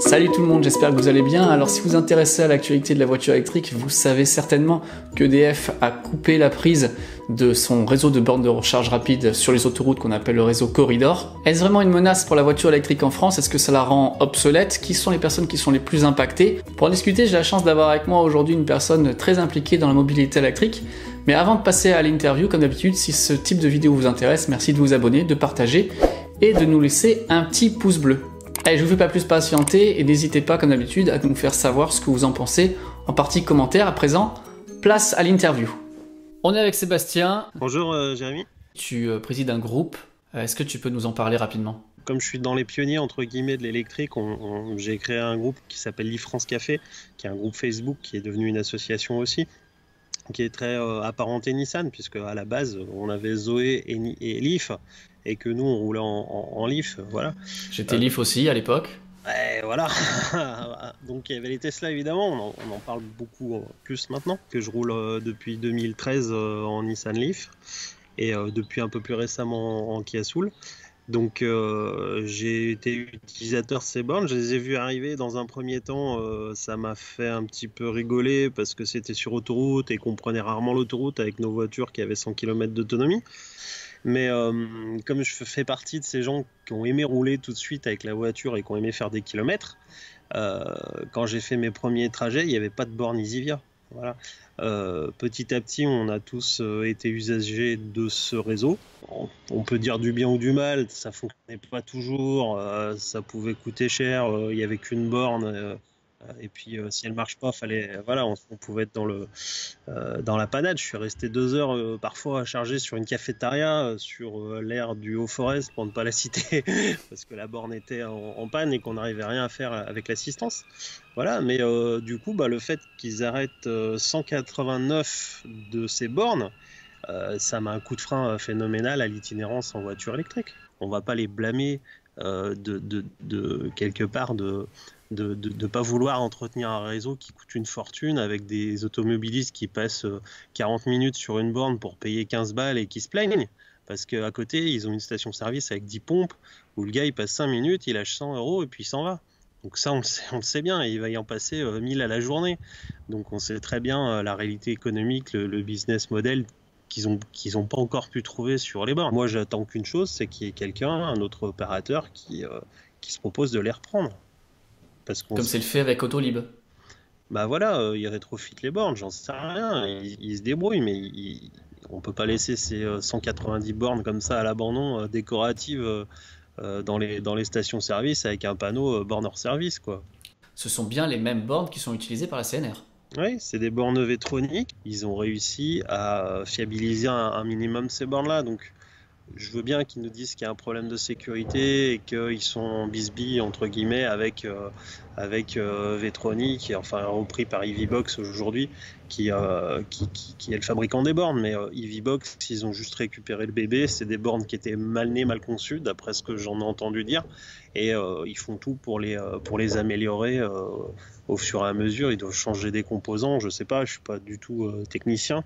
Salut tout le monde, j'espère que vous allez bien. Alors si vous vous intéressez à l'actualité de la voiture électrique, vous savez certainement qu'EDF a coupé la prise de son réseau de bornes de recharge rapide sur les autoroutes qu'on appelle le réseau Corridor. Est-ce vraiment une menace pour la voiture électrique en France? Est-ce que ça la rend obsolète? Qui sont les personnes qui sont les plus impactées? Pour en discuter, j'ai la chance d'avoir avec moi aujourd'hui une personne très impliquée dans la mobilité électrique. Mais avant de passer à l'interview, comme d'habitude, si ce type de vidéo vous intéresse, merci de vous abonner, de partager et de nous laisser un petit pouce bleu. Allez, je vous fais pas plus patienter et n'hésitez pas, comme d'habitude, à nous faire savoir ce que vous en pensez en partie commentaire. À présent, place à l'interview. On est avec Sébastien. Bonjour Jérémy. Tu présides un groupe. Est-ce que tu peux nous en parler rapidement? Comme je suis dans les pionniers entre guillemets de l'électrique, j'ai créé un groupe qui s'appelle l'e-France Café, qui est un groupe Facebook qui est devenu une association aussi, qui est très apparenté Nissan, puisque à la base on avait Zoé et Leaf, et que nous on roulait en Leaf, voilà. J'étais Leaf aussi à l'époque. Ouais, voilà. Donc il y avait les Tesla évidemment, on en parle beaucoup plus maintenant, que je roule depuis 2013 en Nissan Leaf, et depuis un peu plus récemment en Kia Soul. Donc j'ai été utilisateur de ces bornes, je les ai vues arriver dans un premier temps, ça m'a fait un petit peu rigoler parce que c'était sur autoroute et qu'on prenait rarement l'autoroute avec nos voitures qui avaient 100 km d'autonomie. Mais comme je fais partie de ces gens qui ont aimé rouler tout de suite avec la voiture et qui ont aimé faire des kilomètres, quand j'ai fait mes premiers trajets, il n'y avait pas de borne Easyvia. Voilà. Petit à petit, on a tous été usagers de ce réseau. On peut dire du bien ou du mal, ça fonctionnait pas toujours, ça pouvait coûter cher, il n'y avait qu'une borne. Et puis si elle marche pas, voilà, on pouvait être dans la panade. Je suis resté 2 heures parfois à charger sur une cafétéria sur l'aire du Haut-Forest, pour ne pas la citer, parce que la borne était en panne et qu'on n'arrivait rien à faire avec l'assistance. Voilà, mais du coup, le fait qu'ils arrêtent 189 de ces bornes, ça m'a un coup de frein phénoménal à l'itinérance en voiture électrique. On va pas les blâmer de quelque part de pas vouloir entretenir un réseau qui coûte une fortune, avec des automobilistes qui passent 40 minutes sur une borne pour payer 15 balles et qui se plaignent parce qu'à côté ils ont une station-service avec 10 pompes où le gars il passe 5 minutes, il lâche 100 € et puis il s'en va. Donc ça on le sait bien, il va y en passer 1000 à la journée. Donc on sait très bien la réalité économique, le business model qu'ils ont pas encore pu trouver sur les bornes. Moi j'attends qu'une chose, c'est qu'il y ait quelqu'un, un autre opérateur qui se propose de les reprendre. Comme c'est le fait avec Autolib. Bah voilà, ils rétrofitent les bornes, j'en sais rien, ils se débrouillent, mais on peut pas laisser ces 190 bornes comme ça à l'abandon, décoratives, dans les stations-service avec un panneau borne hors service, quoi. Ce sont bien les mêmes bornes qui sont utilisées par la CNR. Oui, c'est des bornes Vetronic, ils ont réussi à fiabiliser un minimum ces bornes-là, donc je veux bien qu'ils nous disent qu'il y a un problème de sécurité et qu'ils sont en bisbille entre guillemets avec Vetronic, enfin repris par EVBox aujourd'hui, qui est le fabricant des bornes. Mais EVBox, ils ont juste récupéré le bébé. C'est des bornes qui étaient mal nées, mal conçues, d'après ce que j'en ai entendu dire. Et ils font tout pour les améliorer au fur et à mesure. Ils doivent changer des composants. Je sais pas, je suis pas du tout technicien,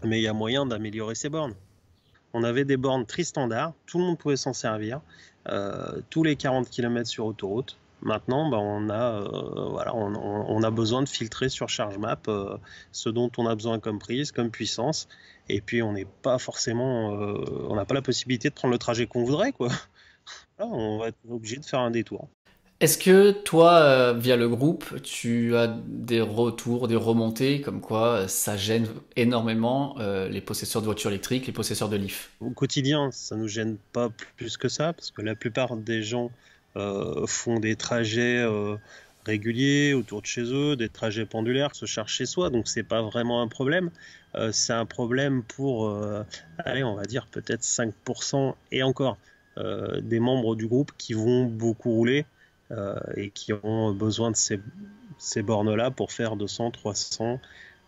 mais il y a moyen d'améliorer ces bornes. On avait des bornes tri-standard, tout le monde pouvait s'en servir, tous les 40 km sur autoroute. Maintenant, on a besoin de filtrer sur ChargeMap ce dont on a besoin comme prise, comme puissance. Et puis, on n'a pas la possibilité de prendre le trajet qu'on voudrait, quoi. Là, on va être obligé de faire un détour. Est-ce que toi, via le groupe, tu as des retours, des remontées, comme quoi ça gêne énormément les possesseurs de voitures électriques, les possesseurs de Leaf? Au quotidien, ça ne nous gêne pas plus que ça, parce que la plupart des gens font des trajets réguliers autour de chez eux, des trajets pendulaires, se chargent chez soi, donc c'est pas vraiment un problème. C'est un problème pour, on va dire peut-être 5% et encore des membres du groupe qui vont beaucoup rouler. Et qui ont besoin de ces bornes-là pour faire 200, 300,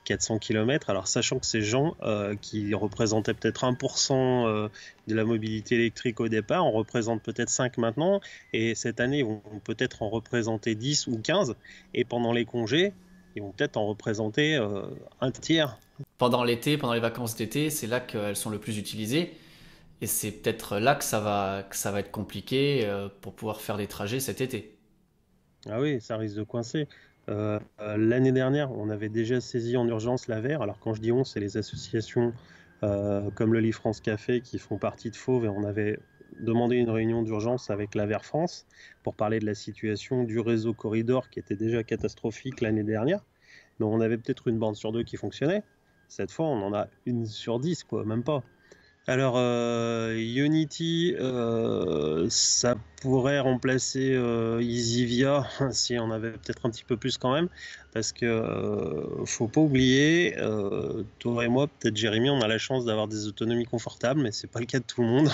400 km. Alors sachant que ces gens qui représentaient peut-être 1% de la mobilité électrique au départ, en représentent peut-être 5 maintenant, et cette année ils vont peut-être en représenter 10 ou 15, et pendant les congés, ils vont peut-être en représenter un tiers. Pendant l'été, pendant les vacances d'été, c'est là qu'elles sont le plus utilisées. Et c'est peut-être là que ça va être compliqué pour pouvoir faire des trajets cet été. Ah oui, ça risque de coincer. L'année dernière, on avait déjà saisi en urgence l'AVER. Alors quand je dis on, c'est les associations comme le Livre France Café qui font partie de Fauve, et on avait demandé une réunion d'urgence avec l'AVER France pour parler de la situation du réseau Corridor qui était déjà catastrophique l'année dernière. Donc on avait peut-être une borne sur deux qui fonctionnait. Cette fois, on en a une sur 10, quoi, même pas. Alors, Unity, ça pourrait remplacer EasyVia si on avait peut-être un petit peu plus quand même, parce que faut pas oublier, toi et moi, peut-être Jérémy, on a la chance d'avoir des autonomies confortables, mais c'est pas le cas de tout le monde.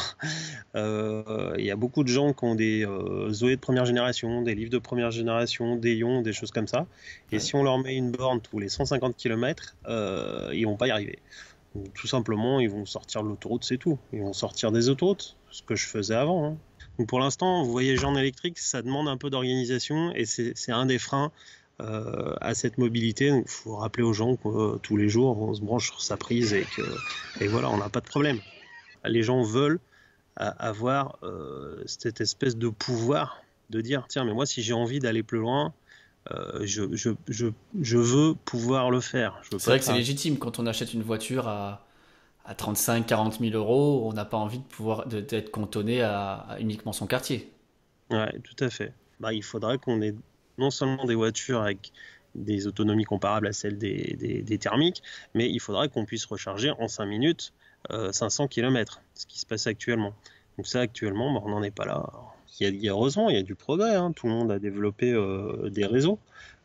Il y a beaucoup de gens qui ont des Zoé de première génération, des livres de première génération, des Ion, des choses comme ça. Et Ouais. si on leur met une borne tous les 150 km, ils vont pas y arriver. Tout simplement, ils vont sortir de l'autoroute, c'est tout. Ils vont sortir des autoroutes, ce que je faisais avant, hein. Donc pour l'instant, vous voyez, en électrique, ça demande un peu d'organisation et c'est un des freins à cette mobilité. Donc il faut rappeler aux gens que tous les jours, on se branche sur sa prise et voilà, on n'a pas de problème. Les gens veulent avoir cette espèce de pouvoir de dire, tiens, mais moi, si j'ai envie d'aller plus loin, je veux pouvoir le faire. Je veux C'est pas vrai que c'est être légitime quand on achète une voiture à 35-40 000 euros, on n'a pas envie de pouvoir d'être cantonné à uniquement son quartier. Ouais, tout à fait. Bah, il faudrait qu'on ait non seulement des voitures avec des autonomies comparables à celles des thermiques, mais il faudrait qu'on puisse recharger en 5 minutes 500 km, ce qui se passe actuellement. Donc ça, actuellement, bah, on n'en est pas là. Alors, heureusement, il y a du progrès, hein. Tout le monde a développé des réseaux.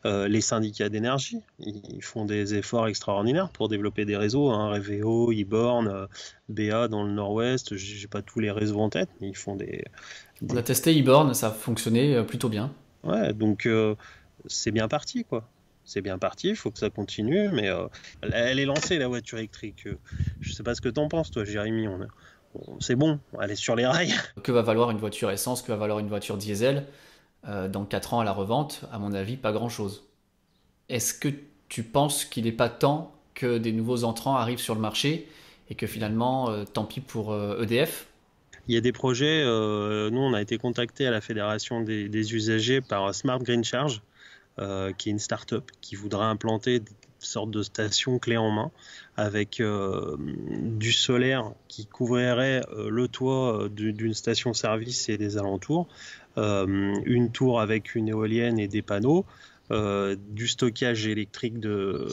Les syndicats d'énergie, ils font des efforts extraordinaires pour développer des réseaux, hein, Reveo, e-Born, BA dans le nord-ouest. J'ai pas tous les réseaux en tête, mais ils font On a des testé e-born, ça a fonctionné plutôt bien. Ouais, donc c'est bien parti, quoi. C'est bien parti, il faut que ça continue, mais elle est lancée, la voiture électrique. Je sais pas ce que t'en penses, toi, Jérémy. C'est bon, elle est sur les rails. Que va valoir une voiture essence, que va valoir une voiture diesel dans 4 ans à la revente? À mon avis, pas grand-chose. Est-ce que tu penses qu'il n'est pas temps que des nouveaux entrants arrivent sur le marché et que finalement, tant pis pour EDF? Il y a des projets, nous on a été contactés à la Fédération des usagers par Smart Green Charge, qui est une start-up qui voudrait implanter des sortes de stations clés en main avec du solaire qui couvrirait le toit d'une station-service et des alentours, une tour avec une éolienne et des panneaux, du stockage électrique des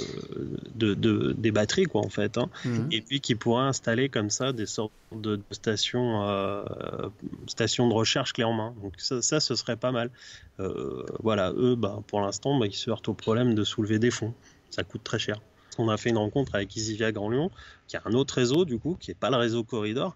batteries, quoi, en fait, hein. Mhm. Et puis qui pourrait installer comme ça des sortes de stations de recharge clé en main. Donc ça ce serait pas mal. Voilà, eux, bah, pour l'instant, bah, ils se heurtent au problème de soulever des fonds. Ça coûte très cher. On a fait une rencontre avec EasyVia Grand Lyon, qui a un autre réseau, du coup, qui n'est pas le réseau Corridor.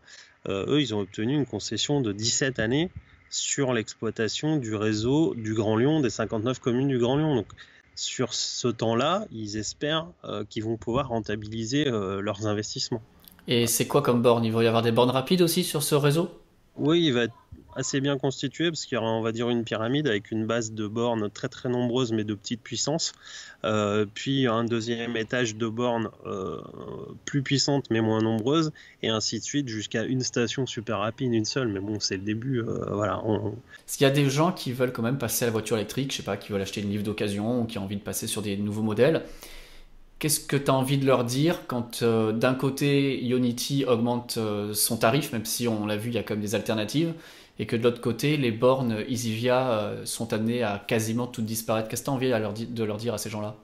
Eux, ils ont obtenu une concession de 17 années sur l'exploitation du réseau du Grand Lyon, des 59 communes du Grand Lyon. Donc, sur ce temps-là, ils espèrent qu'ils vont pouvoir rentabiliser leurs investissements. Et c'est quoi comme borne? Il va y avoir des bornes rapides aussi sur ce réseau? Oui, il va être assez bien constitué parce qu'il y aura, on va dire, une pyramide avec une base de bornes très très nombreuses mais de petite puissance. Puis un deuxième étage de bornes plus puissantes mais moins nombreuses et ainsi de suite jusqu'à une station super rapide, une seule. Mais bon, c'est le début. Voilà. Est-ce qu'il y a des gens qui veulent quand même passer à la voiture électrique, je sais pas, qui veulent acheter une livre d'occasion ou qui ont envie de passer sur des nouveaux modèles? Qu'est-ce que tu as envie de leur dire quand d'un côté Ionity augmente son tarif, même si on l'a vu, il y a quand même des alternatives, et que de l'autre côté, les bornes EasyVia sont amenées à quasiment toutes disparaître? Qu'est-ce que tu as envie de leur dire à ces gens-là?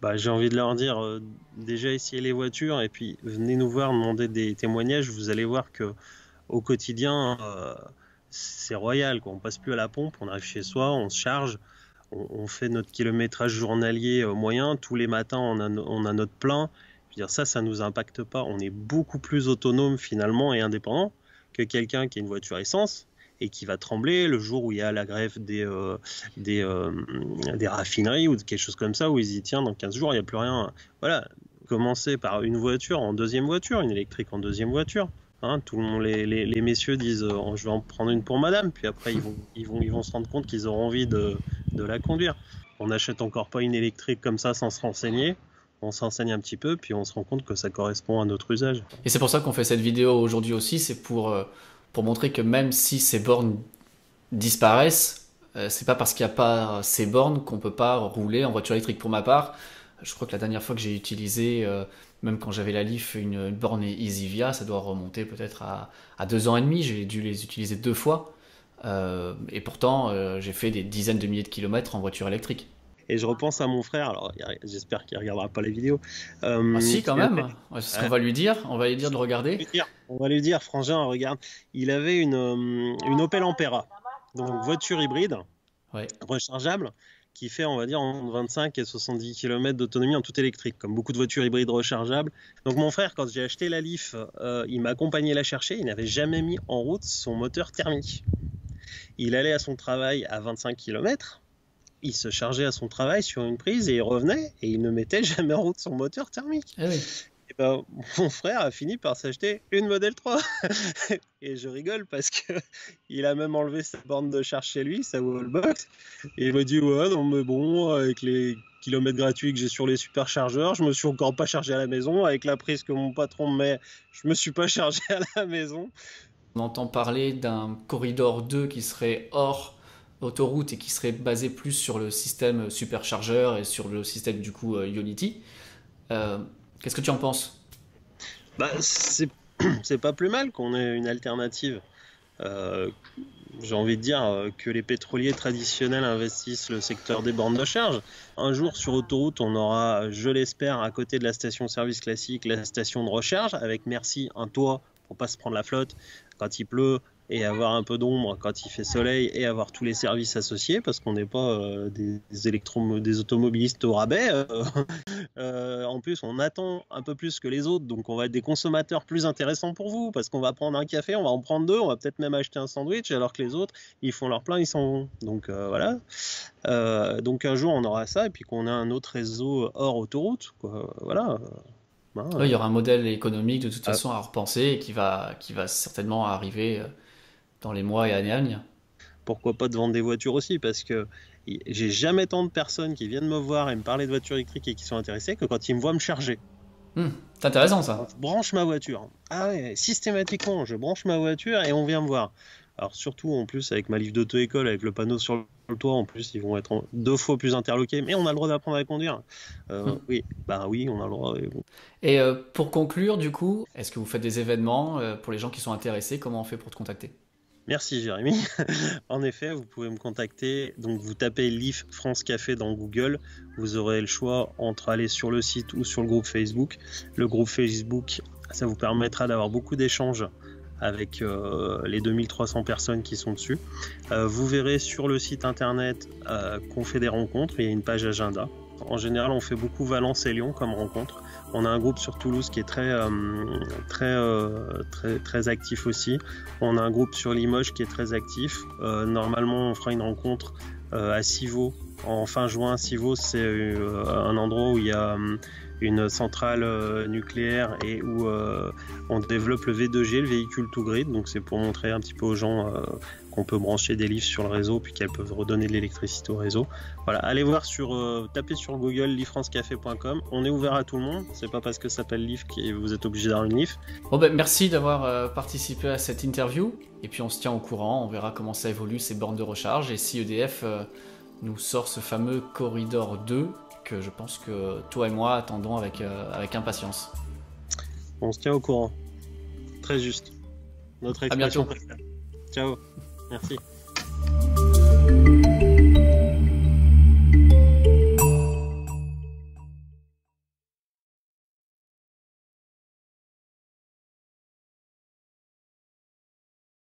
Bah, j'ai envie de leur dire déjà essayez les voitures et puis venez nous voir demander des témoignages. Vous allez voir que au quotidien, c'est royal, quoi. On passe plus à la pompe, on arrive chez soi, on se charge, on fait notre kilométrage journalier moyen. Tous les matins, on a notre plein. Je veux dire, ça nous impacte pas. On est beaucoup plus autonome finalement et indépendant que quelqu'un qui a une voiture essence et qui va trembler le jour où il y a la grève des, euh, des raffineries ou quelque chose comme ça, où ils y tiennent dans 15 jours, il n'y a plus rien. Voilà, commencer par une voiture en deuxième voiture, une électrique en deuxième voiture. Hein, tout le monde, les messieurs disent je vais en prendre une pour madame, puis après ils vont se rendre compte qu'ils auront envie de la conduire. On n'achète encore pas une électrique comme ça sans se renseigner. On s'enseigne un petit peu, puis on se rend compte que ça correspond à notre usage. Et c'est pour ça qu'on fait cette vidéo aujourd'hui aussi, c'est pour montrer que même si ces bornes disparaissent, C'est pas parce qu'il n'y a pas ces bornes qu'on peut pas rouler en voiture électrique. Pour ma part, je crois que la dernière fois que j'ai utilisé, même quand j'avais la Leaf, une borne EasyVia, ça doit remonter peut-être à 2 ans et demi. J'ai dû les utiliser 2 fois. Et pourtant, j'ai fait des dizaines de milliers de kilomètres en voiture électrique. Et je repense à mon frère, alors j'espère qu'il ne regardera pas les vidéos. Ah si, quand même, ouais, c'est ce qu'on va lui dire. On va lui dire de regarder. On va lui dire, frangin, regarde, il avait une Opel Ampera, donc voiture hybride, Ouais. rechargeable, qui fait, on va dire, entre 25 et 70 km d'autonomie en tout électrique, comme beaucoup de voitures hybrides rechargeables. Donc mon frère, quand j'ai acheté la Leaf, il m'a accompagné la chercher, il n'avait jamais mis en route son moteur thermique. Il allait à son travail à 25 km, il se chargeait à son travail sur une prise et il revenait et il ne mettait jamais en route son moteur thermique. Eh oui. Et ben, mon frère a fini par s'acheter une Model 3. Et je rigole parce que il a même enlevé sa borne de charge chez lui, sa wallbox. Et il m'a dit ouais non mais bon, avec les kilomètres gratuits que j'ai sur les superchargeurs, je me suis encore pas chargé à la maison. Avec la prise que mon patron me met, je me suis pas chargé à la maison. On entend parler d'un corridor 2 qui serait hors autoroute et qui serait basé plus sur le système superchargeur et sur le système du coup Ionity. Qu'est-ce que tu en penses? Bah, c'est pas plus mal qu'on ait une alternative. J'ai envie de dire que les pétroliers traditionnels investissent le secteur des bornes de charge. Un jour sur autoroute, on aura, je l'espère, à côté de la station-service classique, la station de recharge, avec merci, un toit pour pas se prendre la flotte quand il pleut et avoir un peu d'ombre quand il fait soleil et avoir tous les services associés parce qu'on n'est pas des automobilistes au rabais. En plus, on attend un peu plus que les autres, donc on va être des consommateurs plus intéressants pour vous parce qu'on va prendre un café, on va en prendre 2, on va peut-être même acheter un sandwich alors que les autres, ils font leur plein, ils s'en vont. Donc voilà. Donc un jour, on aura ça et puis qu'on a un autre réseau hors autoroute, quoi. Voilà. Il y aura un modèle économique de toute façon à repenser et qui va certainement arriver dans les mois et années à venir. Pourquoi pas de vendre des voitures aussi, parce que j'ai jamais tant de personnes qui viennent me voir et me parler de voitures électriques et qui sont intéressées que quand ils me voient me charger. C'est intéressant ça. Je branche ma voiture. Ah ouais, systématiquement, je branche ma voiture et on vient me voir. Alors surtout en plus avec ma livre d'auto-école, avec le panneau sur le toit, en plus ils vont être 2 fois plus interloqués. Mais on a le droit d'apprendre à conduire. Oui, on a le droit. Et pour conclure, du coup, est-ce que vous faites des événements pour les gens qui sont intéressés? Comment on fait pour te contacter? Merci Jérémy. En effet, vous pouvez me contacter. Donc vous tapez Leaf France Café dans Google. Vous aurez le choix entre aller sur le site ou sur le groupe Facebook. Le groupe Facebook, ça vous permettra d'avoir beaucoup d'échanges avec les 2300 personnes qui sont dessus. Vous verrez sur le site internet qu'on fait des rencontres. Il y a une page agenda. En général, on fait beaucoup Valence et Lyon comme rencontre. On a un groupe sur Toulouse qui est très actif aussi. On a un groupe sur Limoges qui est très actif. Normalement, on fera une rencontre à Civaux en fin juin. Civaux, c'est un endroit où il y a une centrale nucléaire et où on développe le V2G, le véhicule to grid. Donc c'est pour montrer un petit peu aux gens qu'on peut brancher des Leaf sur le réseau puis qu'elles peuvent redonner de l'électricité au réseau. Voilà, allez voir tapez sur Google leaffrancecafé.com. On est ouvert à tout le monde. C'est pas parce que ça s'appelle Leaf que vous êtes obligé d'avoir une Leaf. Bon merci d'avoir participé à cette interview. Et puis on se tient au courant. On verra comment ça évolue ces bornes de recharge et si EDF nous sort ce fameux corridor 2 que je pense que toi et moi attendons avec impatience. On se tient au courant. Très juste. Notre expression préférée. Ciao. Merci.